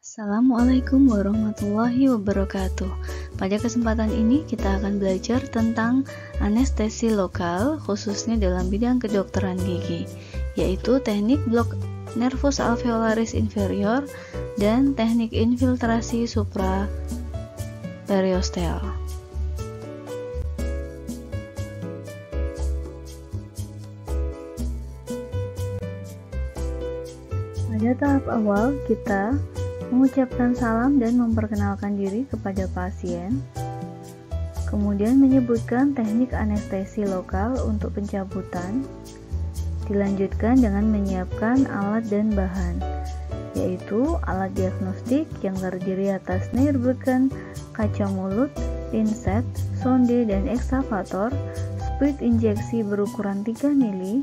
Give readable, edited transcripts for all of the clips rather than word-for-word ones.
Assalamualaikum warahmatullahi wabarakatuh. Pada kesempatan ini kita akan belajar tentang anestesi lokal, khususnya dalam bidang kedokteran gigi, yaitu teknik blok nervus alveolaris inferior dan teknik infiltrasi supraperiosteal. Pada tahap awal, kita mengucapkan salam dan memperkenalkan diri kepada pasien, kemudian menyebutkan teknik anestesi lokal untuk pencabutan, dilanjutkan dengan menyiapkan alat dan bahan, yaitu alat diagnostik yang terdiri atas Nierbecken, kaca mulut, pinset, sonde dan ekskavator, spuit injeksi berukuran 3 mili,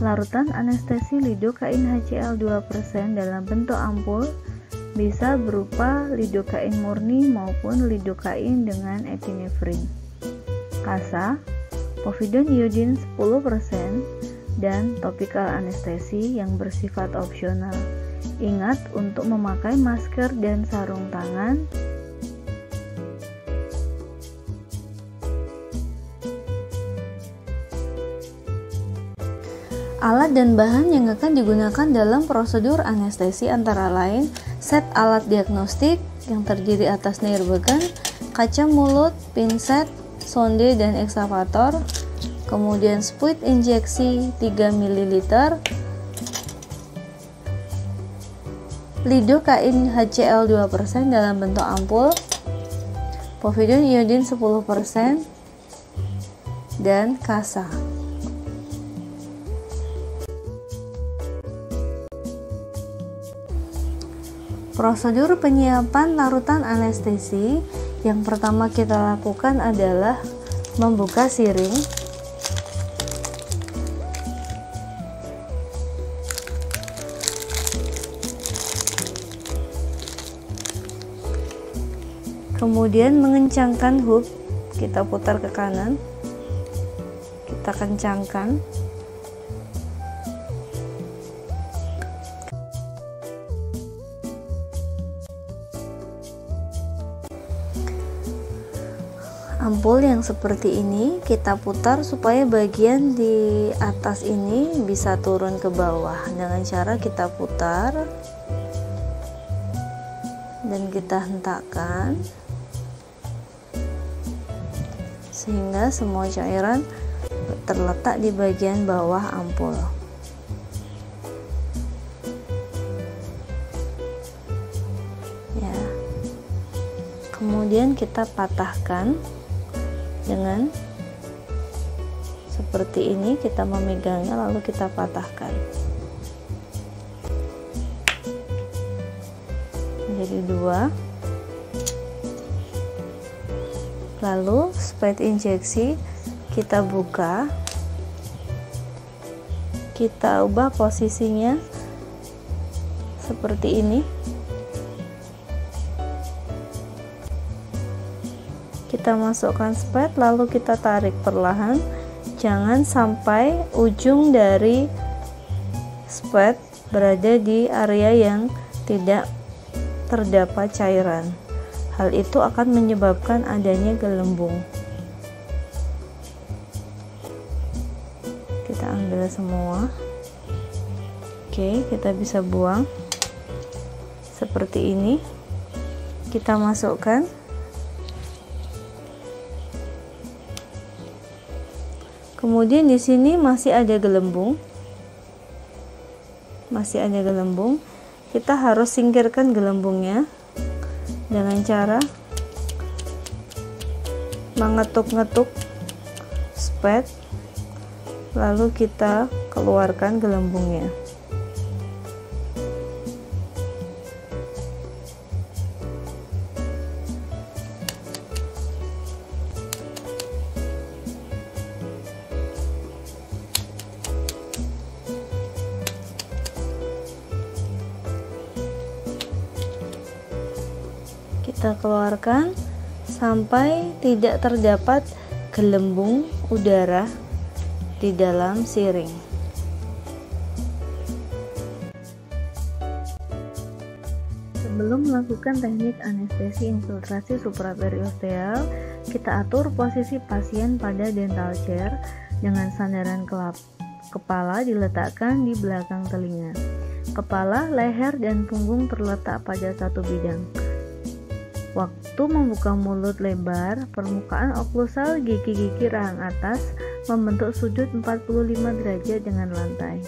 larutan anestesi lidokain HCl 2% dalam bentuk ampul, bisa berupa lidokain murni maupun lidokain dengan epinefrin, kasa, povidone iodin 10%, dan topikal anestesi yang bersifat opsional. Ingat untuk memakai masker dan sarung tangan. Alat dan bahan yang akan digunakan dalam prosedur anestesi antara lain set alat diagnostik yang terdiri atas Nierbecken, kaca mulut, pinset, sonde dan ekskavator, kemudian spuit injeksi 3 ml, lidokain HCl 2% dalam bentuk ampul, povidone iodin 10%, dan kasa. Prosedur penyiapan larutan anestesi yang pertama kita lakukan adalah membuka siring, kemudian mengencangkan hub, kita putar ke kanan, kita kencangkan. Ampul yang seperti ini kita putar supaya bagian di atas ini bisa turun ke bawah dengan cara kita putar dan kita hentakkan sehingga semua cairan terletak di bagian bawah ampul. Ya. Kemudian kita patahkan dengan seperti ini, kita memegangnya lalu kita patahkan menjadi 2, lalu spuit injeksi kita buka, kita ubah posisinya seperti ini. Kita masukkan spuit lalu kita tarik perlahan, jangan sampai ujung dari spuit berada di area yang tidak terdapat cairan. Hal itu akan menyebabkan adanya gelembung. Kita ambil semua. Oke, kita bisa buang seperti ini. Kita masukkan. Kemudian di sini masih ada gelembung. Kita harus singkirkan gelembungnya dengan cara mengetuk-ngetuk spuit, lalu kita keluarkan gelembungnya. Kita keluarkan sampai tidak terdapat gelembung udara di dalam siring. Sebelum melakukan teknik anestesi infiltrasi supraperiosteal, kita atur posisi pasien pada dental chair dengan sandaran kepala diletakkan di belakang telinga. Kepala, leher, dan punggung terletak pada satu bidang. Waktu membuka mulut lebar, permukaan oklusal gigi-gigi rahang atas membentuk sudut 45 derajat dengan lantai.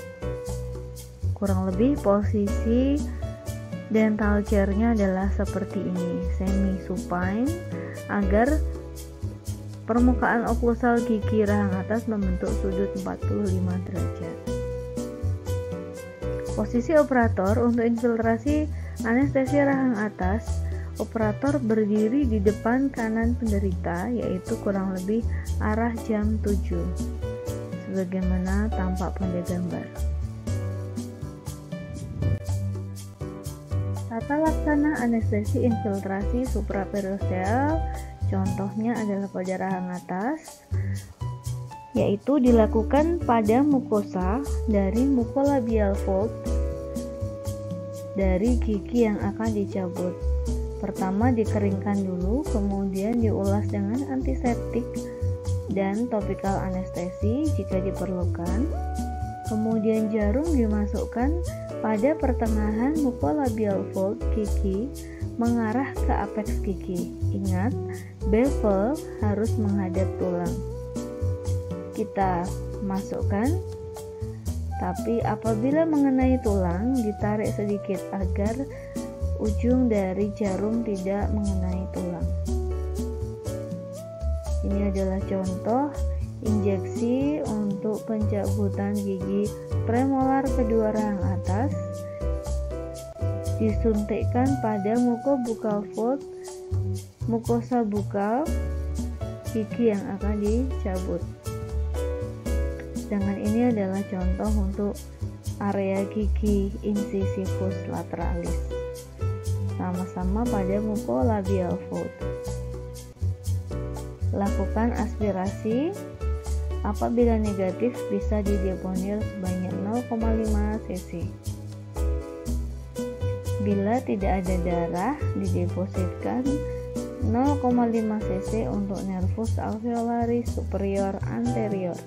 Kurang lebih posisi dental chair-nya adalah seperti ini, semi supine, agar permukaan oklusal gigi rahang atas membentuk sudut 45 derajat. Posisi operator untuk infiltrasi anestesi rahang atas, operator berdiri di depan kanan penderita, yaitu kurang lebih arah jam 7, sebagaimana tampak pada gambar. Tata laksana anestesi infiltrasi supraperiosteal, contohnya adalah pada rahang atas, yaitu dilakukan pada mukosa dari mucolabial fold dari gigi yang akan dicabut. Pertama dikeringkan dulu, kemudian diulas dengan antiseptik dan topikal anestesi jika diperlukan. Kemudian jarum dimasukkan pada pertengahan mucolabial fold gigi mengarah ke apeks gigi. Ingat, bevel harus menghadap tulang. Kita masukkan, tapi apabila mengenai tulang, ditarik sedikit agar ujung dari jarum tidak mengenai tulang. Ini adalah contoh injeksi untuk pencabutan gigi premolar kedua rahang atas. Disuntikkan pada mucobuccal fold, mukosa bukal gigi yang akan dicabut. Sedangkan ini adalah contoh untuk area gigi incisivus lateralis, sama-sama pada mucolabial fold. Lakukan aspirasi. Apabila negatif, bisa dideponir sebanyak 0,5 cc. Bila tidak ada darah, didepositkan 0,5 cc untuk nervus alveolaris superior anterior.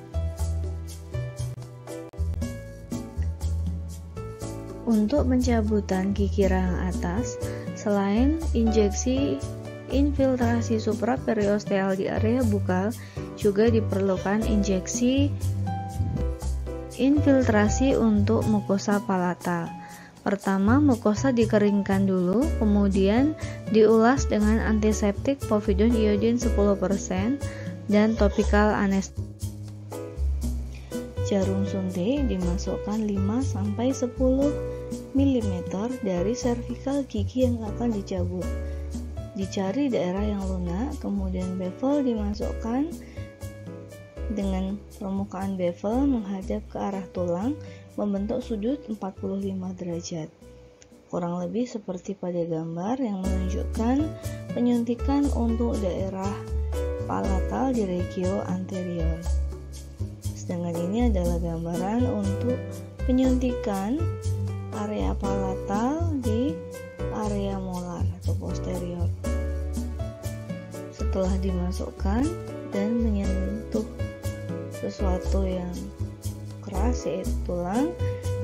Untuk pencabutan gigi rahang atas, selain injeksi infiltrasi supraperiosteal di area bukal, juga diperlukan injeksi infiltrasi untuk mukosa palatal. Pertama, mukosa dikeringkan dulu, kemudian diulas dengan antiseptik povidone iodine 10% dan topikal anestesi. Jarum suntik dimasukkan 5-10 mm dari servikal gigi yang akan dicabut. Dicari daerah yang lunak, kemudian bevel dimasukkan dengan permukaan bevel menghadap ke arah tulang, membentuk sudut 45 derajat. Kurang lebih seperti pada gambar yang menunjukkan penyuntikan untuk daerah palatal di regio anterior. Sedangkan ini adalah gambaran untuk penyuntikan area palatal di area molar atau posterior. Setelah dimasukkan dan menyentuh sesuatu yang keras, yaitu tulang,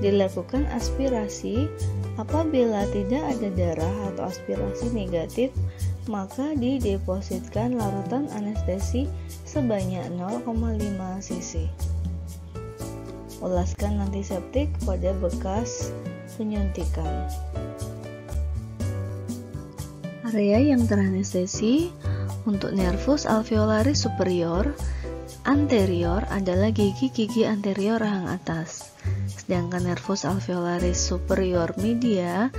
dilakukan aspirasi. Apabila tidak ada darah atau aspirasi negatif, maka didepositkan larutan anestesi sebanyak 0,5 cc. Olaskan antiseptik pada bekas penyuntikan. Area yang teranestesi untuk nervus alveolaris superior anterior adalah gigi-gigi anterior rahang atas. Sedangkan nervus alveolaris superior media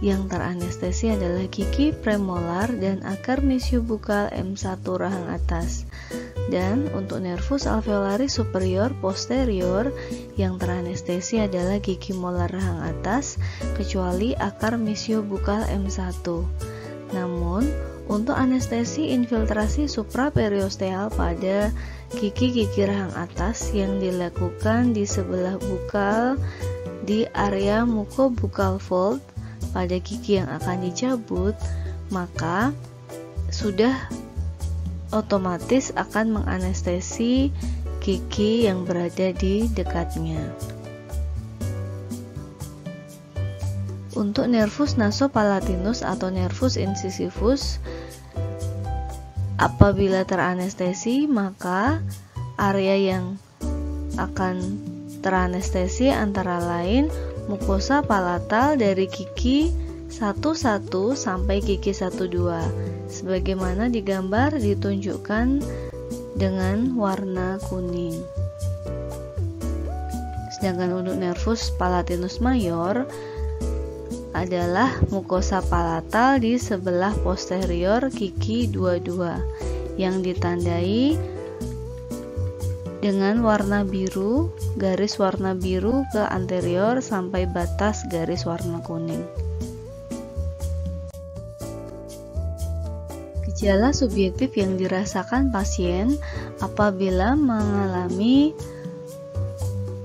yang teranestesi adalah gigi premolar dan akar mesiobukal M1 rahang atas. Dan untuk nervus alveolaris superior posterior yang teranestesi adalah gigi molar rahang atas kecuali akar mesiobukal M1. Namun, untuk anestesi infiltrasi supraperiosteal pada gigi-gigi rahang atas yang dilakukan di sebelah bukal di area mucobuccal fold pada gigi yang akan dicabut, maka sudah otomatis akan menganestesi gigi yang berada di dekatnya. Untuk nervus nasopalatinus atau nervus incisivus, apabila teranestesi, maka area yang akan teranestesi antara lain mukosa palatal dari gigi 11 sampai gigi 12, sebagaimana digambar ditunjukkan dengan warna kuning. Sedangkan untuk nervus palatinus mayor adalah mukosa palatal di sebelah posterior gigi 22 yang ditandai dengan warna biru, garis warna biru ke anterior sampai batas garis warna kuning. Gejala subjektif yang dirasakan pasien apabila mengalami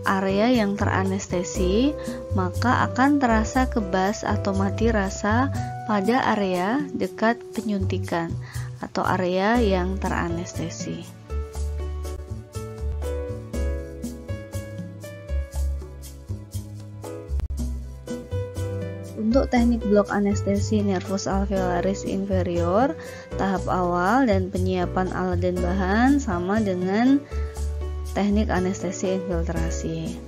area yang teranestesi, maka akan terasa kebas atau mati rasa pada area dekat penyuntikan atau area yang teranestesi. Untuk teknik blok anestesi nervus alveolaris inferior, tahap awal dan penyiapan alat dan bahan sama dengan teknik anestesi infiltrasi.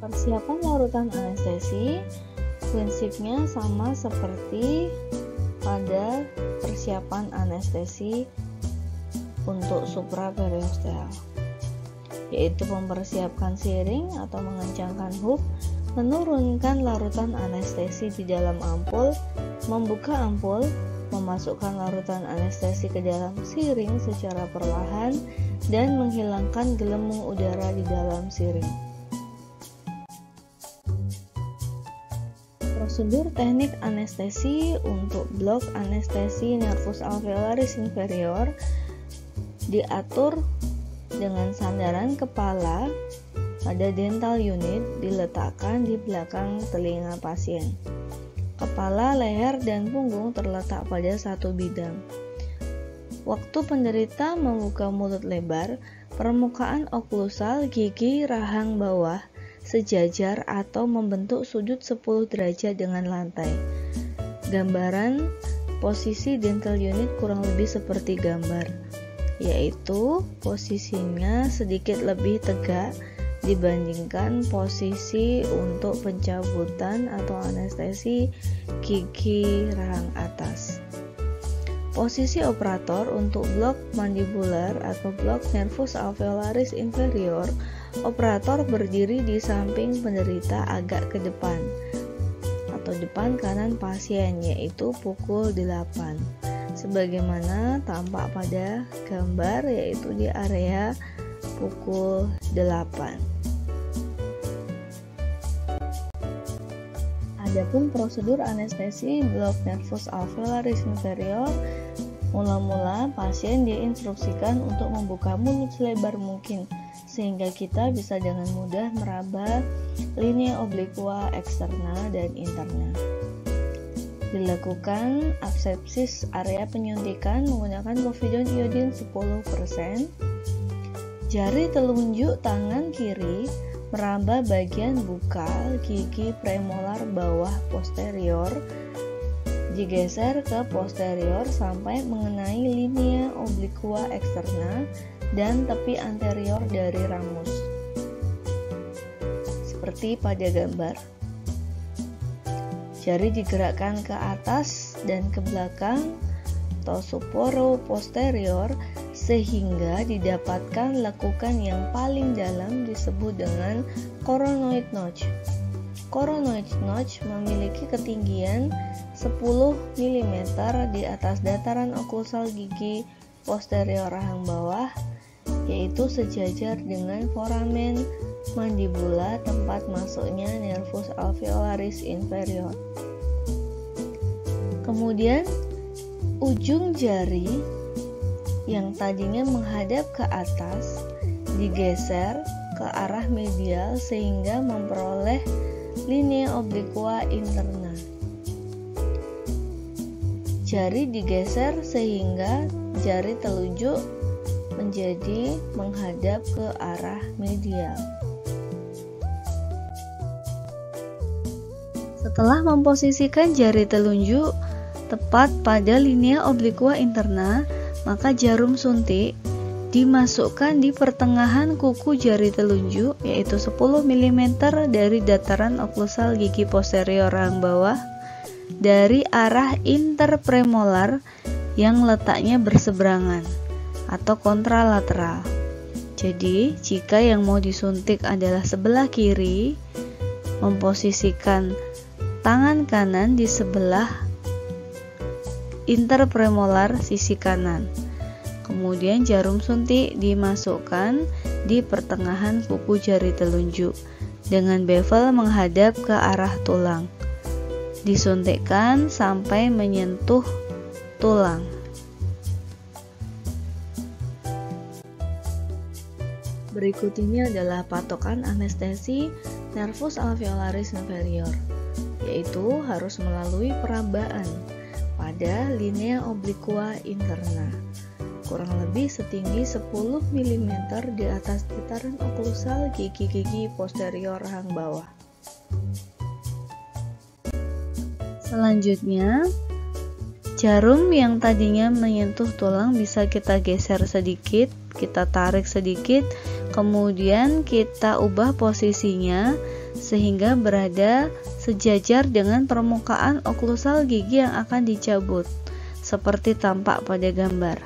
Persiapan larutan anestesi prinsipnya sama seperti pada persiapan anestesi untuk supraperiosteal, yaitu mempersiapkan siring atau mengencangkan hook, menurunkan larutan anestesi di dalam ampul, membuka ampul, memasukkan larutan anestesi ke dalam siring secara perlahan, dan menghilangkan gelembung udara di dalam siring. Prosedur teknik anestesi untuk blok anestesi nervus alveolaris inferior diatur dengan sandaran kepala pada dental unit diletakkan di belakang telinga pasien. Kepala, leher, dan punggung terletak pada satu bidang. Waktu penderita membuka mulut lebar, permukaan oklusal gigi rahang bawah sejajar atau membentuk sudut 10 derajat dengan lantai. Gambaran posisi dental unit kurang lebih seperti gambar, yaitu posisinya sedikit lebih tegak dibandingkan posisi untuk pencabutan atau anestesi gigi rahang atas. Posisi operator untuk blok mandibular atau blok nervus alveolaris inferior, operator berdiri di samping penderita agak ke depan atau depan kanan pasien, yaitu pukul 8, sebagaimana tampak pada gambar, yaitu di area pukul 8. Adapun prosedur anestesi blok nervus alveolaris inferior, mula-mula pasien diinstruksikan untuk membuka mulut selebar mungkin sehingga kita bisa dengan mudah meraba linea obliqua eksterna dan interna. Dilakukan asepsis area penyuntikan menggunakan povidone iodin 10%. Jari telunjuk tangan kiri meraba bagian bukal gigi premolar bawah posterior, digeser ke posterior sampai mengenai linea obliqua eksterna dan tepi anterior dari ramus, seperti pada gambar. Jari digerakkan ke atas dan ke belakang tosoporo posterior sehingga didapatkan lekukan yang paling dalam disebut dengan coronoid notch. Coronoid notch memiliki ketinggian 10 mm di atas dataran oklusal gigi posterior rahang bawah, yaitu sejajar dengan foramen mandibula tempat masuknya nervus alveolaris inferior. Kemudian ujung jari yang tadinya menghadap ke atas digeser ke arah medial sehingga memperoleh linea obliqua interna. Jari digeser sehingga jari telunjuk menjadi menghadap ke arah medial. Setelah memposisikan jari telunjuk tepat pada linea obliqua interna, maka jarum suntik dimasukkan di pertengahan kuku jari telunjuk, yaitu 10 mm dari dataran oklusal gigi posterior rahang bawah dari arah interpremolar yang letaknya berseberangan atau kontralateral. Jadi, jika yang mau disuntik adalah sebelah kiri, memposisikan tangan kanan di sebelah interpremolar sisi kanan. Kemudian jarum suntik dimasukkan di pertengahan kuku jari telunjuk dengan bevel menghadap ke arah tulang. Disuntikkan sampai menyentuh tulang. Berikut ini adalah patokan anestesi nervus alveolaris inferior, yaitu harus melalui perabaan pada linea obliqua interna, kurang lebih setinggi 10 mm di atas dataran oklusal gigi-gigi posterior rahang bawah. Selanjutnya, jarum yang tadinya menyentuh tulang bisa kita geser sedikit, kita tarik sedikit, kemudian kita ubah posisinya sehingga berada sejajar dengan permukaan oklusal gigi yang akan dicabut, seperti tampak pada gambar,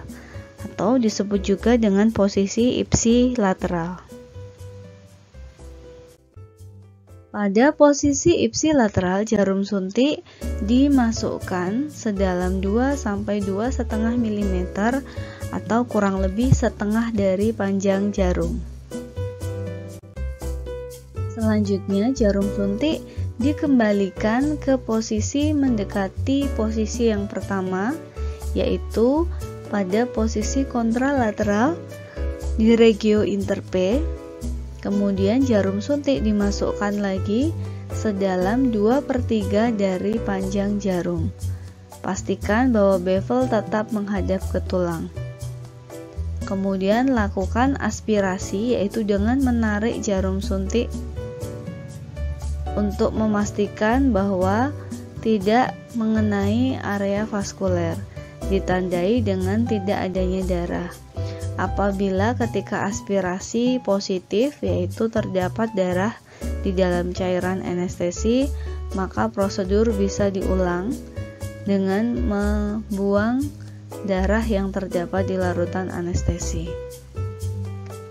atau disebut juga dengan posisi ipsilateral. Pada posisi ipsilateral, jarum suntik dimasukkan sedalam 2-2,5 mm atau kurang lebih setengah dari panjang jarum. Selanjutnya, jarum suntik dikembalikan ke posisi mendekati posisi yang pertama, yaitu pada posisi kontralateral di regio interpe. Kemudian jarum suntik dimasukkan lagi sedalam 2/3 dari panjang jarum. Pastikan bahwa bevel tetap menghadap ke tulang. Kemudian lakukan aspirasi, yaitu dengan menarik jarum suntik untuk memastikan bahwa tidak mengenai area vaskuler, ditandai dengan tidak adanya darah. Apabila ketika aspirasi positif, yaitu terdapat darah di dalam cairan anestesi, maka prosedur bisa diulang dengan membuang darah yang terdapat di larutan anestesi.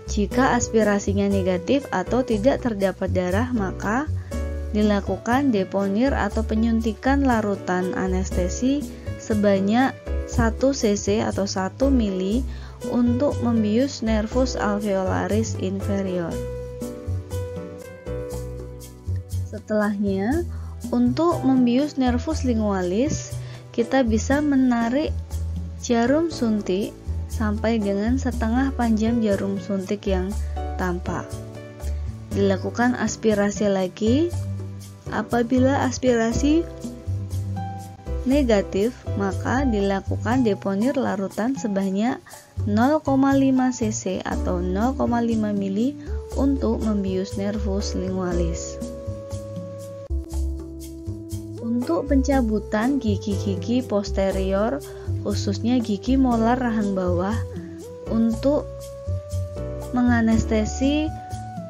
Jika aspirasinya negatif atau tidak terdapat darah, maka dilakukan deponir atau penyuntikan larutan anestesi sebanyak 1 cc atau 1 mili untuk membius nervus alveolaris inferior. Setelahnya, untuk membius nervus lingualis, kita bisa menarik jarum suntik sampai dengan setengah panjang jarum suntik yang tampak. Dilakukan aspirasi lagi. Apabila aspirasi negatif, maka dilakukan deponir larutan sebanyak 0,5 cc atau 0,5 mili untuk membius nervus lingualis. Untuk pencabutan gigi-gigi posterior, khususnya gigi molar rahang bawah, untuk menganestesi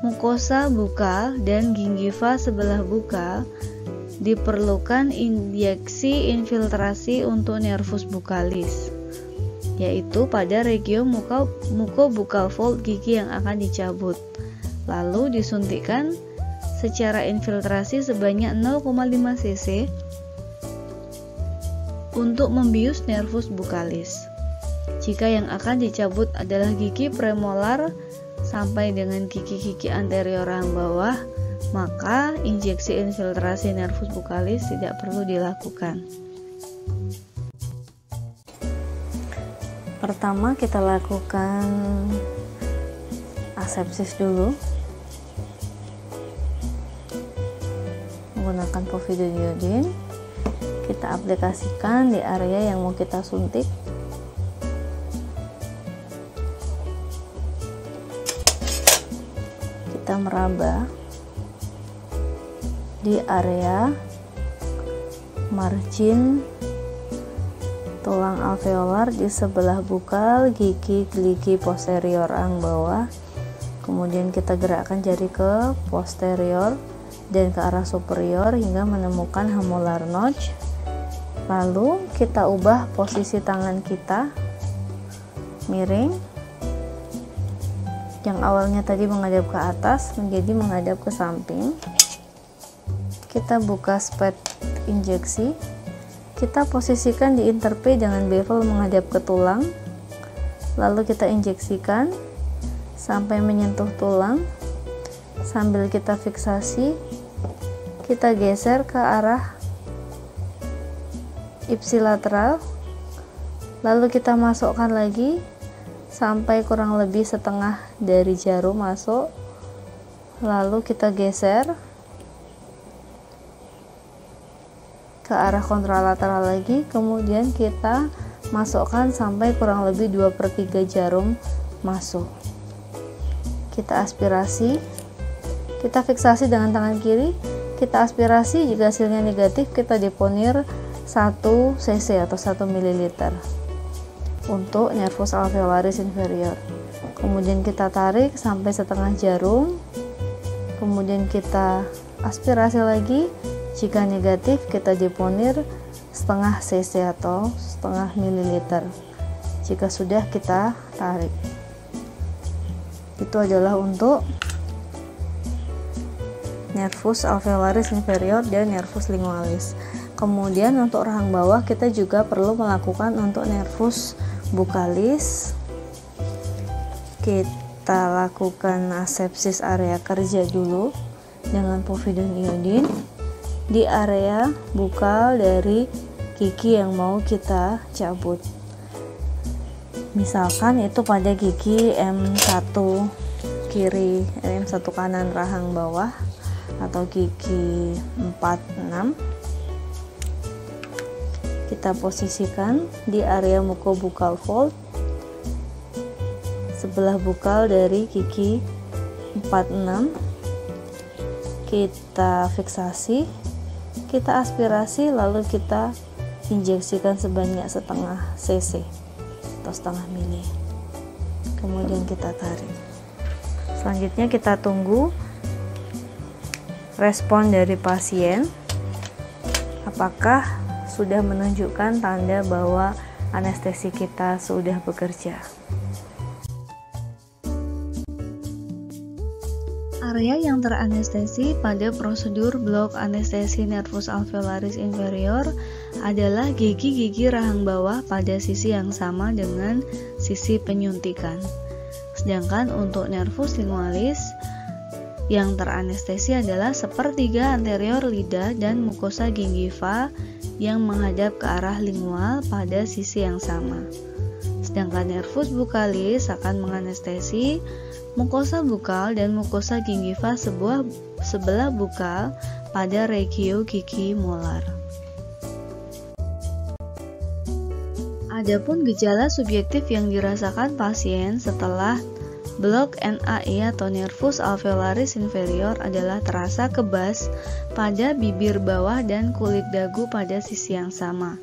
mukosa bukal dan gingiva sebelah bukal, diperlukan injeksi infiltrasi untuk nervus bukalis, yaitu pada regio mukobukal fold gigi yang akan dicabut. Lalu disuntikkan secara infiltrasi sebanyak 0,5 cc untuk membius nervus bukalis. Jika yang akan dicabut adalah gigi premolar sampai dengan gigi-gigi anterior rahang bawah, maka injeksi infiltrasi nervus bukalis tidak perlu dilakukan. Pertama kita lakukan asepsis dulu. menggunakan povidone iodine. Kita aplikasikan di area yang mau kita suntik. Kita meraba di area margin tulang alveolar di sebelah bukal gigi gerigi posterior rahang bawah. Kemudian kita gerakkan jari ke posterior dan ke arah superior hingga menemukan hamolar notch. Lalu kita ubah posisi tangan kita miring, yang awalnya tadi menghadap ke atas menjadi menghadap ke samping. Kita buka spet injeksi, kita posisikan di interpay dengan bevel menghadap ke tulang, lalu kita injeksikan sampai menyentuh tulang. Sambil kita fiksasi, kita geser ke arah ipsilateral, lalu kita masukkan lagi sampai kurang lebih setengah dari jarum masuk, lalu kita geser ke arah kontralateral lagi, kemudian kita masukkan sampai kurang lebih 2/3 jarum masuk. Kita aspirasi, kita fiksasi dengan tangan kiri, kita aspirasi. Jika hasilnya negatif, kita deponir 1 cc atau 1 ml untuk nervus alveolaris inferior. Kemudian kita tarik sampai setengah jarum, kemudian kita aspirasi lagi. Jika negatif, kita deponir setengah cc atau setengah mililiter. Jika sudah, kita tarik. Itu adalah untuk nervus alveolaris inferior dan nervus lingualis. Kemudian untuk rahang bawah kita juga perlu melakukan untuk nervus bukalis. Kita lakukan asepsis area kerja dulu dengan povidone iodine di area bukal dari gigi yang mau kita cabut. Misalkan itu pada gigi M1 kiri, M1 kanan rahang bawah atau gigi 4-6. Kita posisikan di area mucobukal fold sebelah bukal dari gigi 4-6. Kita fiksasi, kita aspirasi, lalu kita injeksikan sebanyak setengah cc atau setengah mili. Kemudian kita tarik. Selanjutnya kita tunggu respon dari pasien, apakah sudah menunjukkan tanda bahwa anestesi kita sudah bekerja. Area yang teranestesi pada prosedur blok anestesi nervus alveolaris inferior adalah gigi-gigi rahang bawah pada sisi yang sama dengan sisi penyuntikan. Sedangkan untuk nervus lingualis yang teranestesi adalah sepertiga anterior lidah dan mukosa gingiva yang menghadap ke arah lingual pada sisi yang sama. Sedangkan nervus bukalis akan menganestesi mukosa bukal dan mukosa gingiva sebelah bukal pada regio gigi molar. Adapun gejala subjektif yang dirasakan pasien setelah blok NAI atau nervus alveolaris inferior adalah terasa kebas pada bibir bawah dan kulit dagu pada sisi yang sama.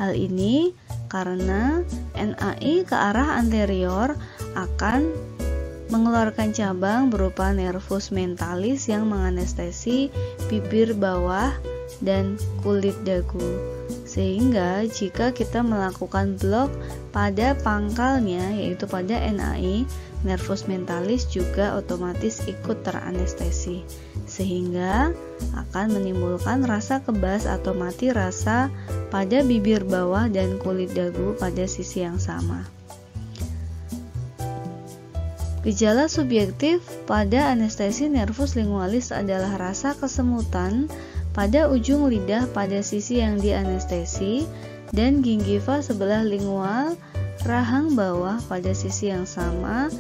Hal ini karena NAI ke arah anterior akan mengeluarkan cabang berupa nervus mentalis yang menganestesi bibir bawah dan kulit dagu. Sehingga jika kita melakukan blok pada pangkalnya, yaitu pada NAI, nervus mentalis juga otomatis ikut teranestesi, sehingga akan menimbulkan rasa kebas atau mati rasa pada bibir bawah dan kulit dagu pada sisi yang sama. Gejala subjektif pada anestesi nervus lingualis adalah rasa kesemutan pada ujung lidah pada sisi yang dianestesi dan gingiva sebelah lingual rahang bawah pada sisi yang sama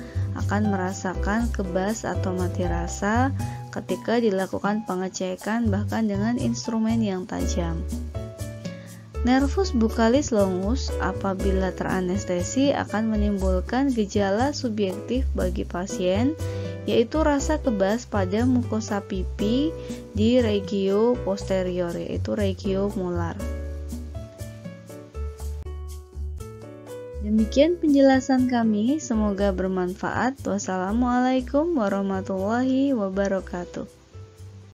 akan merasakan kebas atau mati rasa ketika dilakukan pengecekan bahkan dengan instrumen yang tajam. Nervus buccalis longus apabila teranestesi akan menimbulkan gejala subjektif bagi pasien, yaitu rasa kebas pada mukosa pipi di regio posterior, yaitu regio molar. Demikian penjelasan kami, semoga bermanfaat. Wassalamualaikum warahmatullahi wabarakatuh.